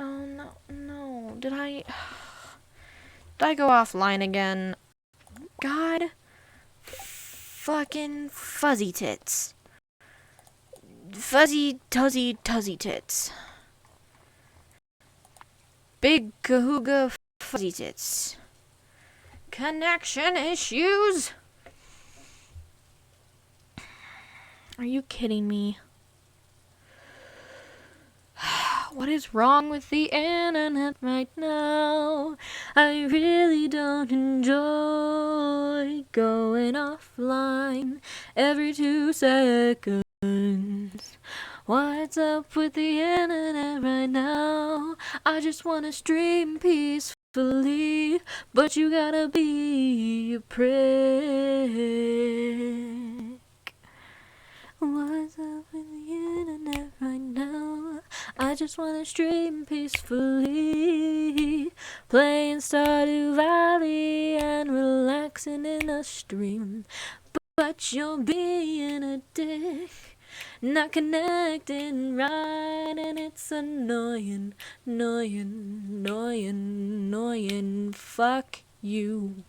Oh no. Did I go offline again? God fucking fuzzy tits. Fuzzy tuzzy tits. Big kahooga fuzzy tits. Connection issues? Are you kidding me? What is wrong with the internet right now? I really don't enjoy going offline every 2 seconds. What's up with the internet right now? I just wanna stream peacefully, but you gotta be a prick. What's up with the internet right now? I just wanna stream peacefully, playing Stardew Valley and relaxing in a stream. But you're being a dick, not connecting right, and it's annoying. Fuck you.